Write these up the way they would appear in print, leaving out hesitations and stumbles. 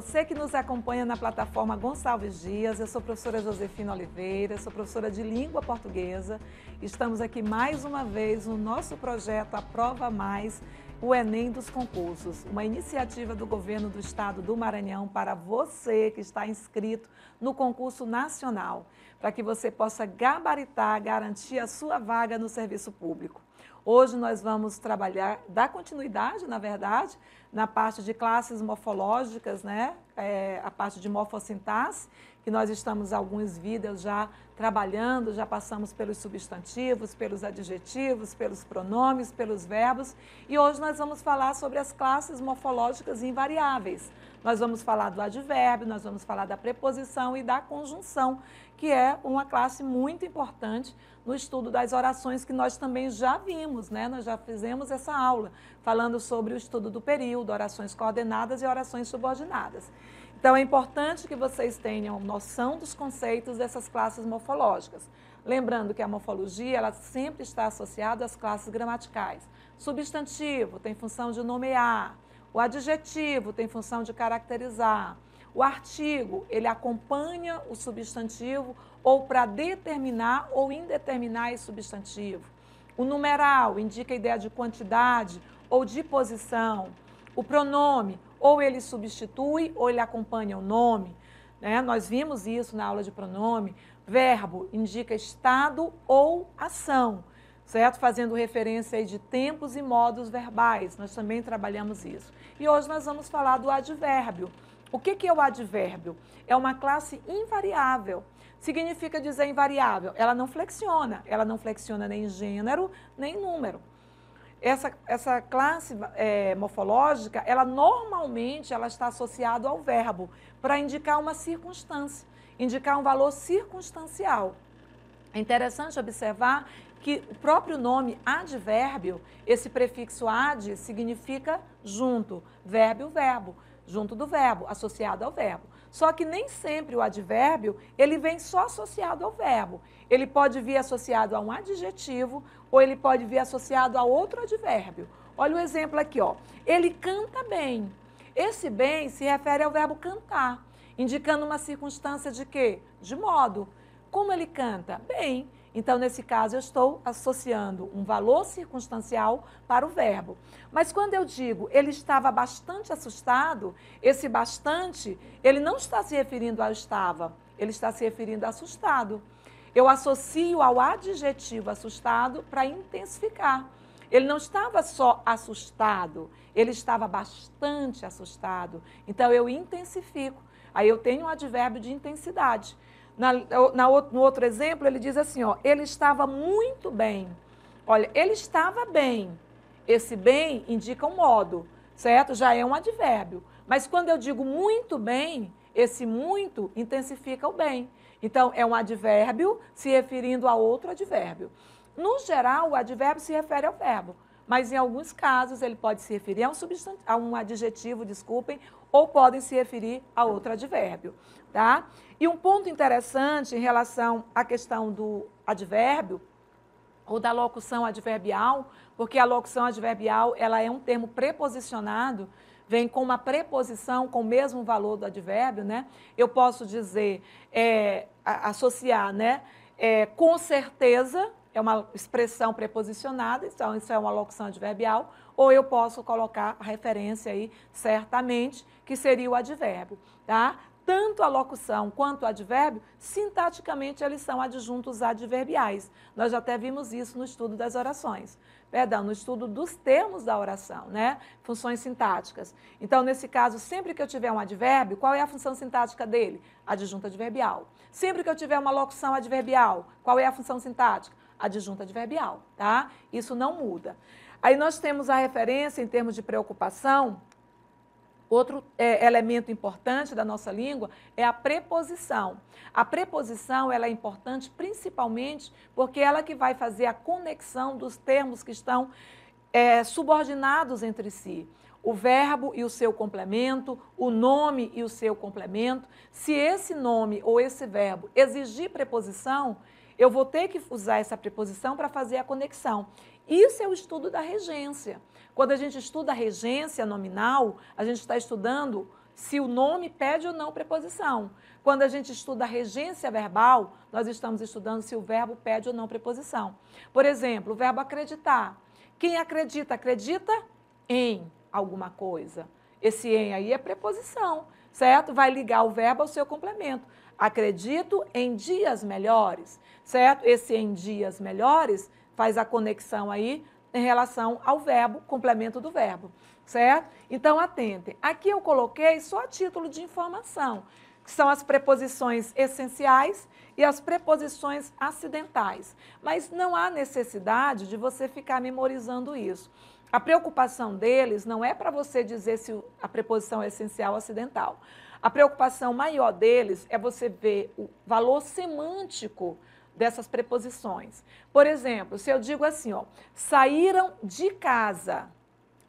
você que nos acompanha na plataforma Gonçalves Dias. Eu sou a professora Josefina Oliveira, sou professora de língua portuguesa. Estamos aqui mais uma vez no nosso projeto Aprova Mais, o Enem dos concursos, uma iniciativa do governo do estado do Maranhão para você que está inscrito no concurso nacional, para que você possa gabaritar, garantir a sua vaga no serviço público. Hoje nós vamos trabalhar, dar continuidade, na verdade, na parte de classes morfológicas, né? A parte de morfossintaxe, que nós estamos alguns vídeos já trabalhando, já passamos pelos substantivos, pelos adjetivos, pelos pronomes, pelos verbos, e hoje nós vamos falar sobre as classes morfológicas invariáveis. Nós vamos falar do advérbio, nós vamos falar da preposição e da conjunção, que é uma classe muito importante no estudo das orações, que nós também já vimos, né? Nós já fizemos essa aula, falando sobre o estudo do período, orações coordenadas e orações subordinadas. Então, é importante que vocês tenham noção dos conceitos dessas classes morfológicas. Lembrando que a morfologia, ela sempre está associada às classes gramaticais. Substantivo tem função de nomear, o adjetivo tem função de caracterizar, o artigo, ele acompanha o substantivo ou para determinar ou indeterminar esse substantivo. O numeral indica a ideia de quantidade ou de posição. O pronome, ou ele substitui ou ele acompanha o nome, né? Nós vimos isso na aula de pronome. Verbo indica estado ou ação, certo? Fazendo referência aí de tempos e modos verbais, nós também trabalhamos isso. E hoje nós vamos falar do advérbio. O que é o advérbio? É uma classe invariável. Significa dizer invariável, ela não flexiona nem gênero, nem número. Essa classe morfológica, ela normalmente está associada ao verbo, para indicar uma circunstância, indicar um valor circunstancial. É interessante observar que o próprio nome advérbio, esse prefixo ad significa junto, verbo, junto do verbo, associado ao verbo. Só que nem sempre o advérbio, ele vem só associado ao verbo. Ele pode vir associado a um adjetivo ou ele pode vir associado a outro advérbio. Olha o exemplo aqui, ó. Ele canta bem. Esse bem se refere ao verbo cantar, indicando uma circunstância de quê? De modo. Como ele canta? Bem. Então, nesse caso, eu estou associando um valor circunstancial para o verbo. Mas quando eu digo ele estava bastante assustado, esse bastante, ele não está se referindo ao estava, ele está se referindo a assustado. Eu associo ao adjetivo assustado para intensificar. Ele não estava só assustado, ele estava bastante assustado. Então, eu intensifico. Aí eu tenho um advérbio de intensidade. No outro exemplo, ele diz assim, ó, ele estava muito bem. Olha, ele estava bem. Esse bem indica um modo, certo? Já é um advérbio. Mas quando eu digo muito bem, esse muito intensifica o bem. Então, é um advérbio se referindo a outro advérbio. No geral, o advérbio se refere ao verbo, mas em alguns casos ele pode se referir a um adjetivo, ou podem se referir a outro advérbio, tá? E um ponto interessante em relação à questão do advérbio ou da locução adverbial, porque a locução adverbial, ela é um termo preposicionado, vem com uma preposição com o mesmo valor do advérbio, né? Eu posso dizer, associar, né? Com certeza, é uma expressão preposicionada, então isso é uma locução adverbial, ou eu posso colocar a referência aí, certamente, que seria o advérbio, tá? Tanto a locução quanto o advérbio, sintaticamente, eles são adjuntos adverbiais. Nós já até vimos isso no estudo das orações. Perdão, no estudo dos termos da oração, né? Funções sintáticas. Então, nesse caso, sempre que eu tiver um advérbio, qual é a função sintática dele? Adjunto adverbial. Sempre que eu tiver uma locução adverbial, qual é a função sintática? Adjunto adverbial, tá? Isso não muda. Aí nós temos a referência em termos de preocupação. Outro elemento importante da nossa língua é a preposição. A preposição, ela é importante principalmente porque ela que vai fazer a conexão dos termos que estão subordinados entre si. O verbo e o seu complemento, o nome e o seu complemento. Se esse nome ou esse verbo exigir preposição, eu vou ter que usar essa preposição para fazer a conexão. Isso é o estudo da regência. Quando a gente estuda a regência nominal, a gente está estudando se o nome pede ou não preposição. Quando a gente estuda a regência verbal, nós estamos estudando se o verbo pede ou não preposição. Por exemplo, o verbo acreditar. Quem acredita, acredita em alguma coisa. Esse em aí é preposição, certo? Vai ligar o verbo ao seu complemento. Acredito em dias melhores, certo? Esse em dias melhores faz a conexão aí em relação ao verbo, complemento do verbo, certo? Então, atentem. Aqui eu coloquei só a título de informação, que são as preposições essenciais e as preposições acidentais. Mas não há necessidade de você ficar memorizando isso. A preocupação deles não é para você dizer se a preposição é essencial ou acidental. A preocupação maior deles é você ver o valor semântico dessas preposições. Por exemplo, se eu digo assim, ó, saíram de casa,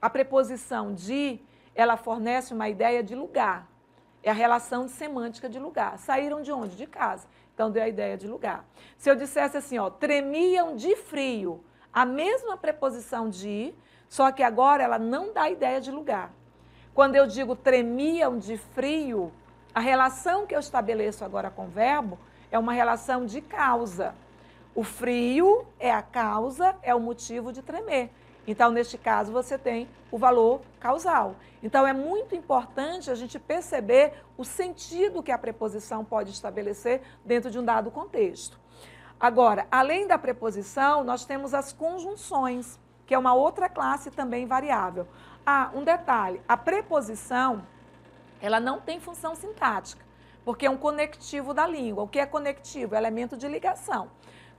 a preposição de, ela fornece uma ideia de lugar. É a relação semântica de lugar. Saíram de onde? De casa. Então, deu a ideia de lugar. Se eu dissesse assim, ó, tremiam de frio, a mesma preposição de, só que agora ela não dá ideia de lugar. Quando eu digo tremiam de frio, a relação que eu estabeleço agora com o verbo é uma relação de causa. O frio é a causa, é o motivo de tremer. Então, neste caso, você tem o valor causal. Então, é muito importante a gente perceber o sentido que a preposição pode estabelecer dentro de um dado contexto. Agora, além da preposição, nós temos as conjunções, que é uma outra classe também variável. Ah, um detalhe, a preposição, ela não tem função sintática, porque é um conectivo da língua. O que é conectivo? É elemento de ligação.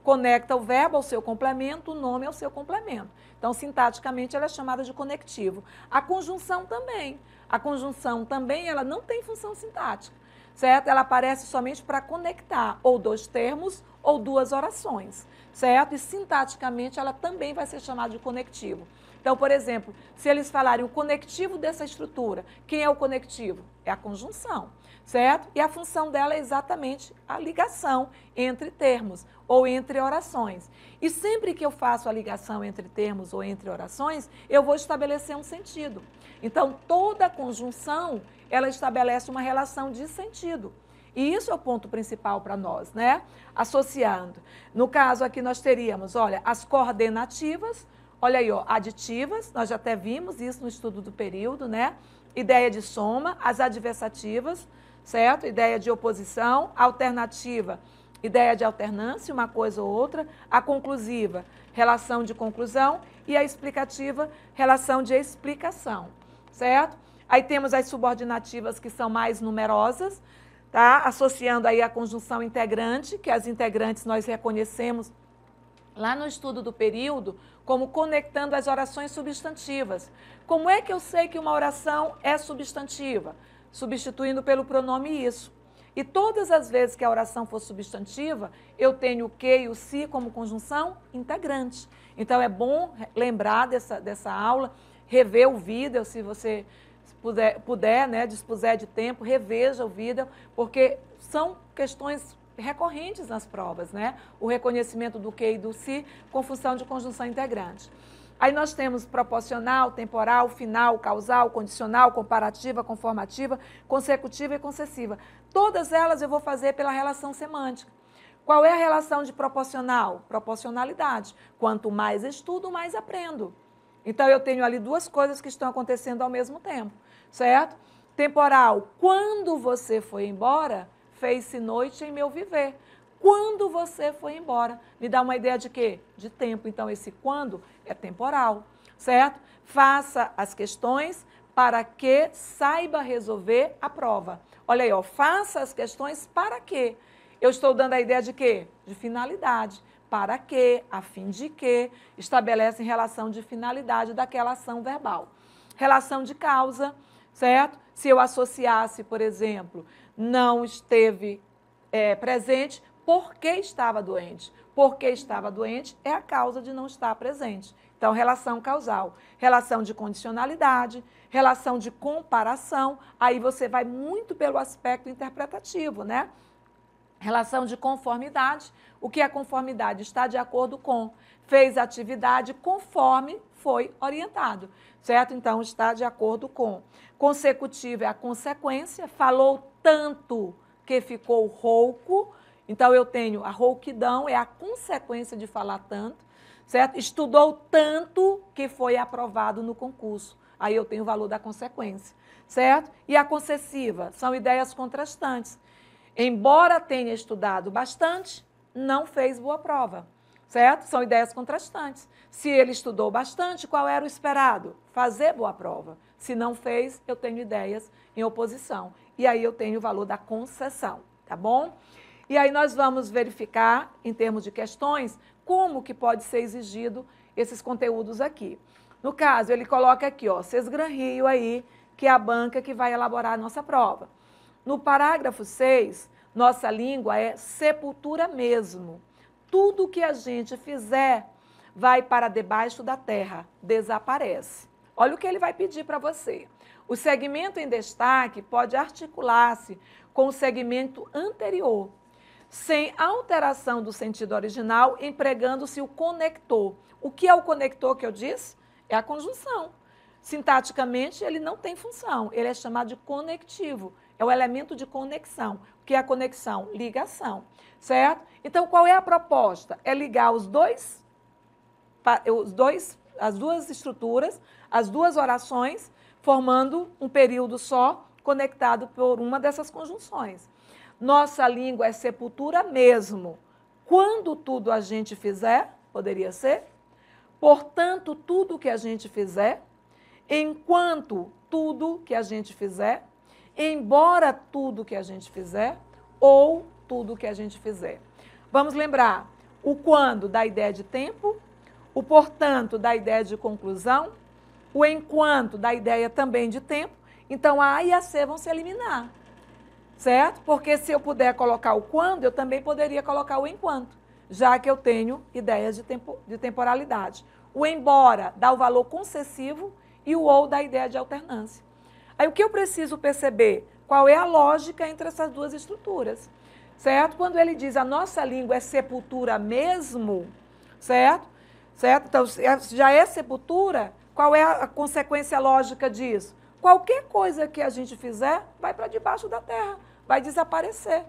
Conecta o verbo ao seu complemento, o nome ao seu complemento. Então, sintaticamente, ela é chamada de conectivo. A conjunção também. A conjunção também, ela não tem função sintática, certo? Ela aparece somente para conectar ou dois termos ou duas orações, certo? E sintaticamente, ela também vai ser chamada de conectivo. Então, por exemplo, se eles falarem o conectivo dessa estrutura, quem é o conectivo? É a conjunção, certo? E a função dela é exatamente a ligação entre termos ou entre orações. E sempre que eu faço a ligação entre termos ou entre orações, eu vou estabelecer um sentido. Então, toda conjunção, ela estabelece uma relação de sentido. E isso é o ponto principal para nós, né? Associando. No caso aqui nós teríamos, olha, as coordenativas, olha aí, ó, aditivas, nós já até vimos isso no estudo do período, né? Ideia de soma, as adversativas, certo? Ideia de oposição, alternativa, ideia de alternância, uma coisa ou outra, a conclusiva, relação de conclusão e a explicativa, relação de explicação, certo? Aí temos as subordinativas que são mais numerosas, tá? Associando aí a conjunção integrante, que as integrantes nós reconhecemos lá no estudo do período, como conectando as orações substantivas. Como é que eu sei que uma oração é substantiva? Substituindo pelo pronome isso. E todas as vezes que a oração for substantiva, eu tenho o que e o se como conjunção integrante. Então, é bom lembrar dessa aula, rever o vídeo, se você puder, né, dispuser de tempo, reveja o vídeo, porque são questões recorrentes nas provas, né? O reconhecimento do que e do se com função de conjunção integrante. Aí nós temos proporcional, temporal, final, causal, condicional, comparativa, conformativa, consecutiva e concessiva. Todas elas eu vou fazer pela relação semântica. Qual é a relação de proporcional? Proporcionalidade. Quanto mais estudo, mais aprendo. Então eu tenho ali duas coisas que estão acontecendo ao mesmo tempo, certo? Temporal, quando você foi embora, fez-se noite em meu viver. Quando você foi embora, me dá uma ideia de quê? De tempo. Então, esse quando é temporal, certo? Faça as questões para que saiba resolver a prova. Olha aí, ó, faça as questões para quê? Eu estou dando a ideia de quê? De finalidade. Para quê? A fim de quê? Estabelece relação de finalidade daquela ação verbal. Relação de causa, certo? Se eu associasse, por exemplo, não esteve presente, porque estava doente. Porque estava doente é a causa de não estar presente. Então, relação causal, relação de condicionalidade, relação de comparação, aí você vai muito pelo aspecto interpretativo, né? Relação de conformidade. O que é conformidade? Está de acordo com. Fez a atividade conforme foi orientado, certo? Então, está de acordo com. Consecutivo é a consequência. Falou tanto que ficou rouco. Então, eu tenho a rouquidão, é a consequência de falar tanto, certo? Estudou tanto que foi aprovado no concurso. Aí eu tenho o valor da consequência, certo? E a concessiva são ideias contrastantes. Embora tenha estudado bastante, não fez boa prova, certo? São ideias contrastantes. Se ele estudou bastante, qual era o esperado? Fazer boa prova. Se não fez, eu tenho ideias em oposição. E aí eu tenho o valor da concessão, tá bom? E aí nós vamos verificar, em termos de questões, como que pode ser exigido esses conteúdos aqui. No caso, ele coloca aqui, ó, Sesgran Rio aí, que é a banca que vai elaborar a nossa prova. No parágrafo 6, nossa língua é sepultura mesmo. Tudo que a gente fizer vai para debaixo da terra, desaparece. Olha o que ele vai pedir para você. O segmento em destaque pode articular-se com o segmento anterior, sem alteração do sentido original, empregando-se o conector. O que é o conector que eu disse? É a conjunção. Sintaticamente, ele não tem função, ele é chamado de conectivo, é o elemento de conexão. O que é a conexão? Ligação, certo? Então, qual é a proposta? É ligar as duas estruturas, as duas orações, formando um período só, conectado por uma dessas conjunções. Nossa língua é sepultura mesmo. Quando tudo a gente fizer, poderia ser. Portanto, tudo que a gente fizer. Enquanto tudo que a gente fizer. Embora tudo que a gente fizer. Ou tudo que a gente fizer. Vamos lembrar, o quando dá ideia de tempo. O portanto dá ideia de conclusão. O enquanto dá ideia também de tempo. Então, a A e a C vão se eliminar. Certo? Porque se eu puder colocar o quando, eu também poderia colocar o enquanto, já que eu tenho ideias de temporalidade. O embora dá o valor concessivo e o ou dá a ideia de alternância. Aí o que eu preciso perceber? Qual é a lógica entre essas duas estruturas? Certo? Quando ele diz a nossa língua é sepultura mesmo, certo? Certo? Então, já é sepultura, qual é a consequência lógica disso? Qualquer coisa que a gente fizer vai para debaixo da terra, vai desaparecer.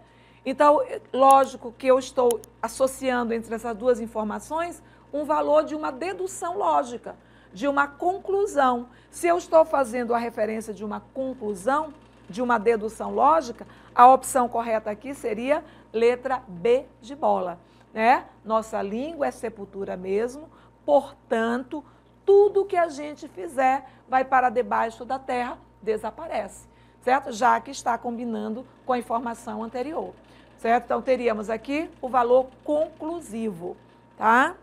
Então, lógico que eu estou associando entre essas duas informações um valor de uma dedução lógica, de uma conclusão. Se eu estou fazendo a referência de uma conclusão, de uma dedução lógica, a opção correta aqui seria letra B de bola, né? Nossa língua é sepultura mesmo, portanto, tudo que a gente fizer vai para debaixo da terra, desaparece, certo? Já que está combinando com a informação anterior, certo? Então, teríamos aqui o valor conclusivo, tá?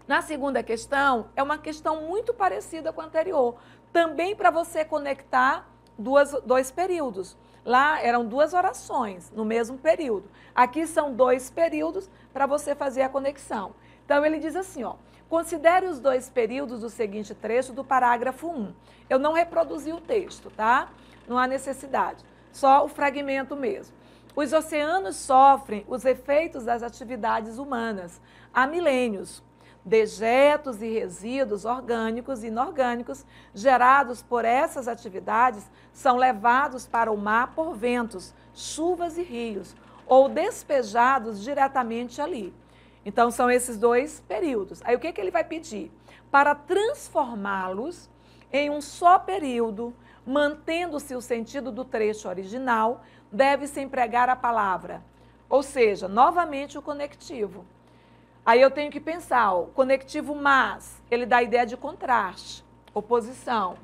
Na segunda questão, é uma questão muito parecida com a anterior, também para você conectar dois períodos. Lá eram duas orações no mesmo período. Aqui são dois períodos para você fazer a conexão. Então, ele diz assim, ó, considere os dois períodos do seguinte trecho do parágrafo 1. Eu não reproduzi o texto, tá? Não há necessidade, só o fragmento mesmo. Os oceanos sofrem os efeitos das atividades humanas há milênios. Dejetos e resíduos orgânicos e inorgânicos gerados por essas atividades são levados para o mar por ventos, chuvas e rios, ou despejados diretamente ali. Então, são esses dois períodos. Aí, o que ele vai pedir? Para transformá-los em um só período, mantendo-se o sentido do trecho original, deve-se empregar a palavra, ou seja, novamente o conectivo. Aí eu tenho que pensar, o conectivo mas, ele dá a ideia de contraste, oposição.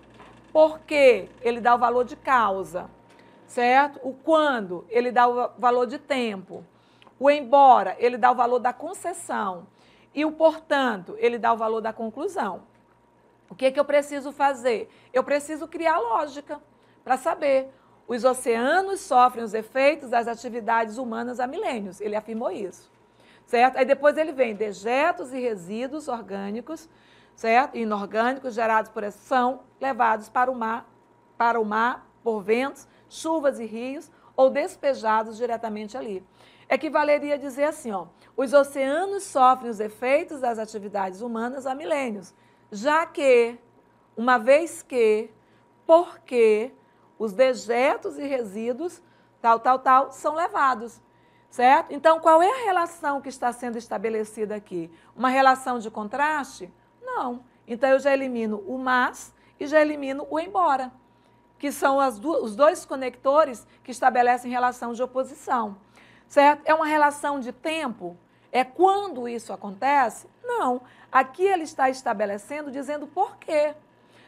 Por quê? Ele dá o valor de causa, certo? O quando, ele dá o valor de tempo. O embora, ele dá o valor da concessão. E o portanto, ele dá o valor da conclusão. O que eu preciso fazer? Eu preciso criar lógica para saber. Os oceanos sofrem os efeitos das atividades humanas há milênios. Ele afirmou isso. Certo? Aí depois ele vem dejetos e resíduos orgânicos, certo? E inorgânicos gerados por essa são levados para o mar por ventos, chuvas e rios ou despejados diretamente ali. equivaleria a dizer assim, ó, os oceanos sofrem os efeitos das atividades humanas há milênios, já que, uma vez que, porque os dejetos e resíduos, são levados, certo? Então, qual é a relação que está sendo estabelecida aqui? Uma relação de contraste? Não. Então, eu já elimino o mas e já elimino o embora, que são os dois conectores que estabelecem relação de oposição, certo? É uma relação de tempo? É quando isso acontece? Não. Aqui ele está estabelecendo, dizendo por quê,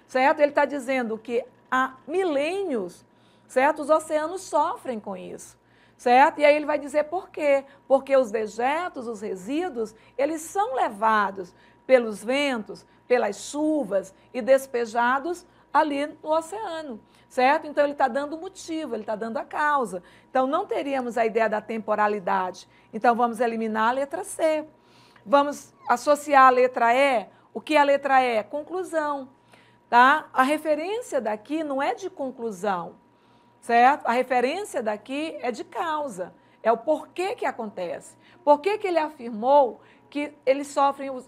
certo? Ele está dizendo que há milênios, certo? Os oceanos sofrem com isso, certo? E aí ele vai dizer por quê. Porque os dejetos, os resíduos, eles são levados pelos ventos, pelas chuvas e despejados ali no oceano, certo? Então, ele está dando o motivo, ele está dando a causa. Então, não teríamos a ideia da temporalidade. Então, vamos eliminar a letra C. Vamos associar a letra E. O que é a letra E? Conclusão, tá? A referência daqui não é de conclusão, certo? A referência daqui é de causa. É o porquê que acontece. Por que ele afirmou que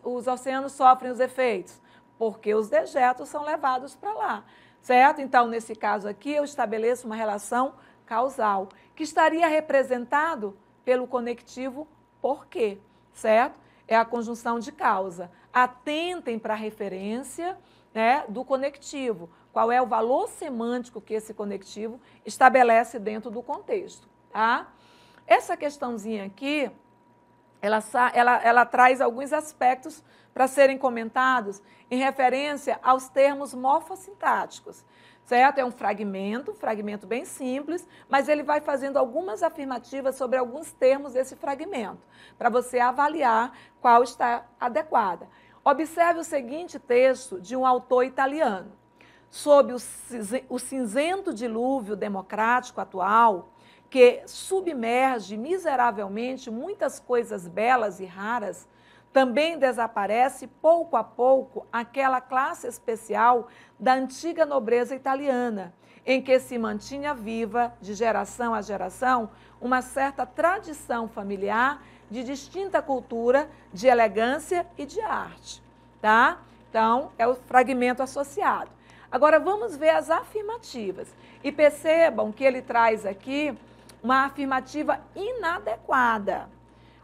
os oceanos sofrem os efeitos? Porque os dejetos são levados para lá, certo? Então, nesse caso aqui, eu estabeleço uma relação causal, que estaria representado pelo conectivo porque, certo? É a conjunção de causa. Atentem para a referência, né, do conectivo. Qual é o valor semântico que esse conectivo estabelece dentro do contexto, tá? Essa questãozinha aqui, ela traz alguns aspectos para serem comentados em referência aos termos morfossintáticos, certo? É um fragmento bem simples, mas ele vai fazendo algumas afirmativas sobre alguns termos desse fragmento, para você avaliar qual está adequada. Observe o seguinte texto de um autor italiano. Sob o cinzento dilúvio democrático atual, que submerge miseravelmente muitas coisas belas e raras, também desaparece pouco a pouco aquela classe especial da antiga nobreza italiana, em que se mantinha viva, de geração a geração, uma certa tradição familiar de distinta cultura, de elegância e de arte, tá? Então, é o fragmento associado. Agora, vamos ver as afirmativas. E percebam que ele traz aqui uma afirmativa inadequada,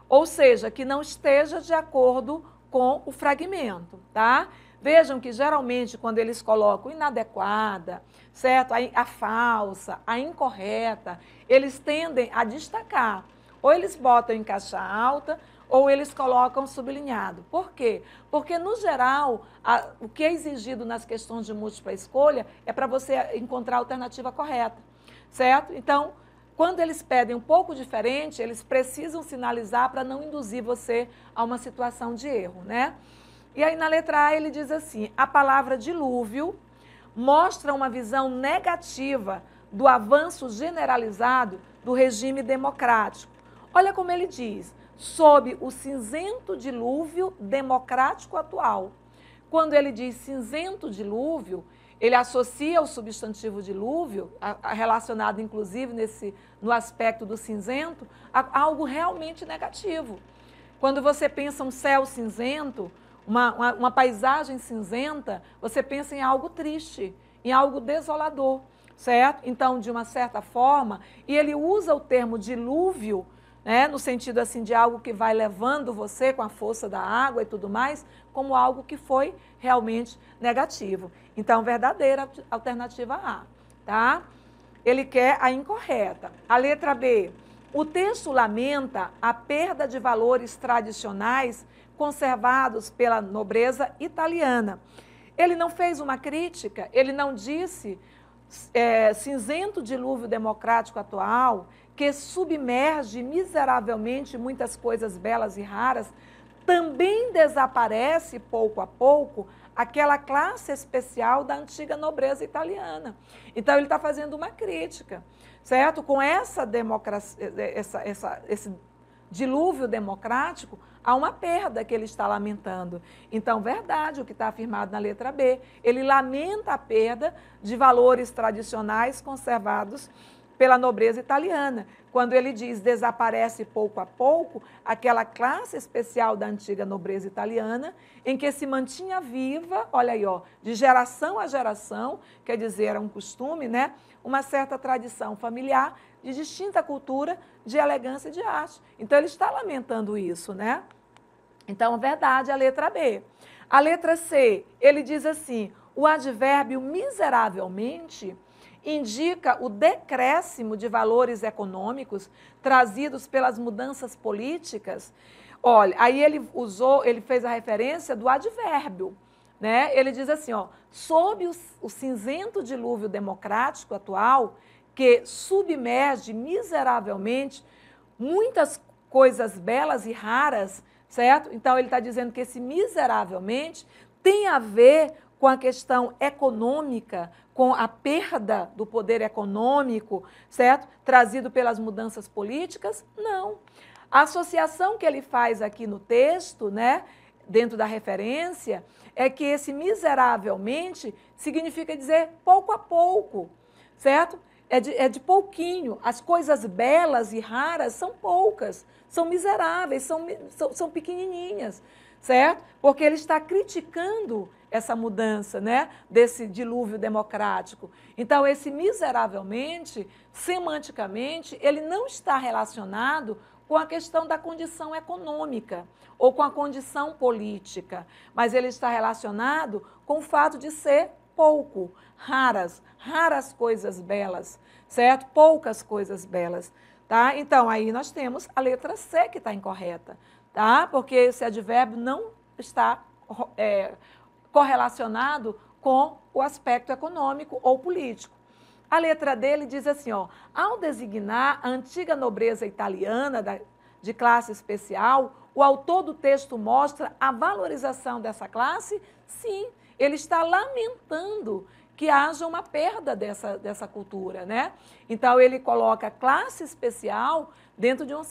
ou seja, que não esteja de acordo com o fragmento, tá? Vejam que, geralmente, quando eles colocam inadequada, certo? A falsa, a incorreta, eles tendem a destacar. Ou eles botam em caixa alta, ou eles colocam sublinhado. Por quê? Porque, no geral, o que é exigido nas questões de múltipla escolha é para você encontrar a alternativa correta, certo? Então, quando eles pedem um pouco diferente, eles precisam sinalizar para não induzir você a uma situação de erro, né? E aí, na letra A, ele diz assim, a palavra dilúvio mostra uma visão negativa do avanço generalizado do regime democrático. Olha como ele diz, sob o cinzento dilúvio democrático atual. Quando ele diz cinzento dilúvio, ele associa o substantivo dilúvio, relacionado inclusive no aspecto do cinzento, a algo realmente negativo. Quando você pensa um céu cinzento, uma paisagem cinzenta, você pensa em algo triste, em algo desolador, certo? Então, de uma certa forma, e ele usa o termo dilúvio, né, no sentido assim de algo que vai levando você com a força da água e tudo mais, como algo que foi realmente negativo. Então, verdadeira alternativa A, tá? Ele quer a incorreta. A letra B, o texto lamenta a perda de valores tradicionais conservados pela nobreza italiana. Ele não fez uma crítica, ele não disse cinzento dilúvio democrático atual, que submerge miseravelmente muitas coisas belas e raras, também desaparece pouco a pouco aquela classe especial da antiga nobreza italiana. Então, ele está fazendo uma crítica, certo? Com essa democracia, esse dilúvio democrático, há uma perda que ele está lamentando. Então, verdade, o que está afirmado na letra B, ele lamenta a perda de valores tradicionais conservados pela nobreza italiana, quando ele diz desaparece pouco a pouco aquela classe especial da antiga nobreza italiana, em que se mantinha viva, olha aí, ó, de geração a geração, quer dizer, era um costume, né? Uma certa tradição familiar de distinta cultura, de elegância e de arte. Então, ele está lamentando isso, né? Então, verdade, a letra B. A letra C, ele diz assim, o advérbio miseravelmente indica o decréscimo de valores econômicos trazidos pelas mudanças políticas. Olha, aí ele fez a referência do advérbio, né? Ele diz assim, ó, sob o cinzento dilúvio democrático atual, que submerge miseravelmente muitas coisas belas e raras, certo? Então, ele está dizendo que esse miseravelmente tem a ver com a questão econômica, com a perda do poder econômico, certo? Trazido pelas mudanças políticas? Não. A associação que ele faz aqui no texto, né, dentro da referência, é que esse miseravelmente significa dizer pouco a pouco, certo? É de pouquinho. As coisas belas e raras são poucas, são miseráveis, são pequenininhas, certo? Porque ele está criticando essa mudança, né, desse dilúvio democrático. Então, esse miseravelmente, semanticamente, ele não está relacionado com a questão da condição econômica ou com a condição política, mas ele está relacionado com o fato de ser pouco, raras coisas belas, certo? Poucas coisas belas, tá? Então, aí nós temos a letra C que está incorreta, tá? Porque esse advérbio não está correlacionado com o aspecto econômico ou político. A letra dele diz assim, ó, ao designar a antiga nobreza italiana de classe especial, o autor do texto mostra a valorização dessa classe? Sim, ele está lamentando que haja uma perda dessa cultura, né? Então, ele coloca classe especial dentro de uma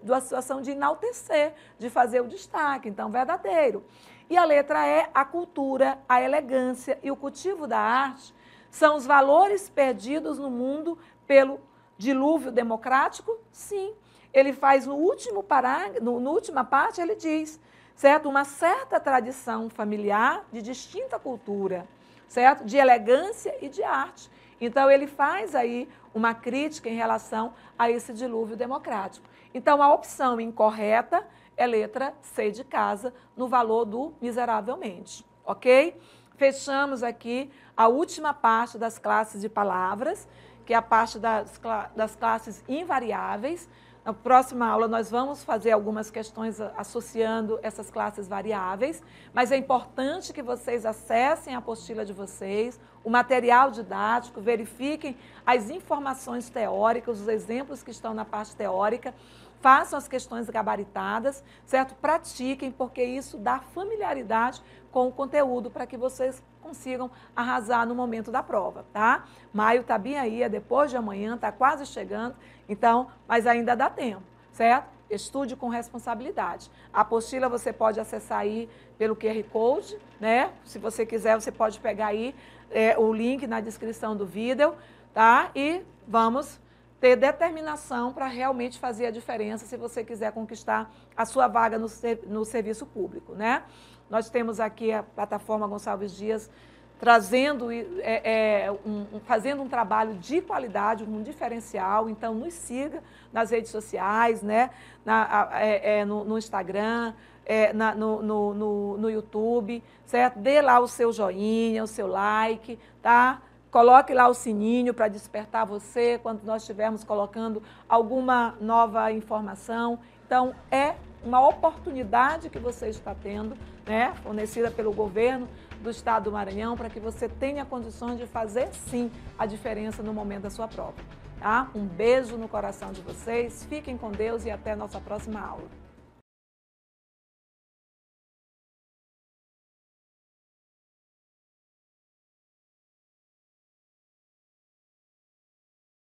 situação de enaltecer, de fazer o destaque, então, verdadeiro. E a letra E, a cultura, a elegância e o cultivo da arte são os valores perdidos no mundo pelo dilúvio democrático? Sim. Ele faz no último parágrafo, na última parte, ele diz, certo? Uma certa tradição familiar de distinta cultura, certo? De elegância e de arte. Então, ele faz aí uma crítica em relação a esse dilúvio democrático. Então, a opção incorreta é letra C de casa, no valor do miseravelmente, ok? Fechamos aqui a última parte das classes de palavras, que é a parte das classes invariáveis. Na próxima aula, nós vamos fazer algumas questões associando essas classes variáveis, mas é importante que vocês acessem a apostila de vocês, o material didático, verifiquem as informações teóricas, os exemplos que estão na parte teórica, façam as questões gabaritadas, certo? Pratiquem, porque isso dá familiaridade com o conteúdo para que vocês consigam arrasar no momento da prova, tá? Maio está bem aí, é depois de amanhã, está quase chegando, então, mas ainda dá tempo, certo? Estude com responsabilidade. A apostila você pode acessar aí pelo QR Code, né? Se você quiser, você pode pegar aí o link na descrição do vídeo, tá? E vamos ter determinação para realmente fazer a diferença se você quiser conquistar a sua vaga no serviço público, né? Nós temos aqui a plataforma Gonçalves Dias trazendo, fazendo um trabalho de qualidade, um diferencial, então nos siga nas redes sociais, né? No Instagram, no YouTube, certo? Dê lá o seu joinha, o seu like, tá? Coloque lá o sininho para despertar você quando nós estivermos colocando alguma nova informação. Então, é uma oportunidade que você está tendo, né, fornecida pelo governo do Estado do Maranhão, para que você tenha condições de fazer, sim, a diferença no momento da sua prova. Tá? Um beijo no coração de vocês, fiquem com Deus e até a nossa próxima aula.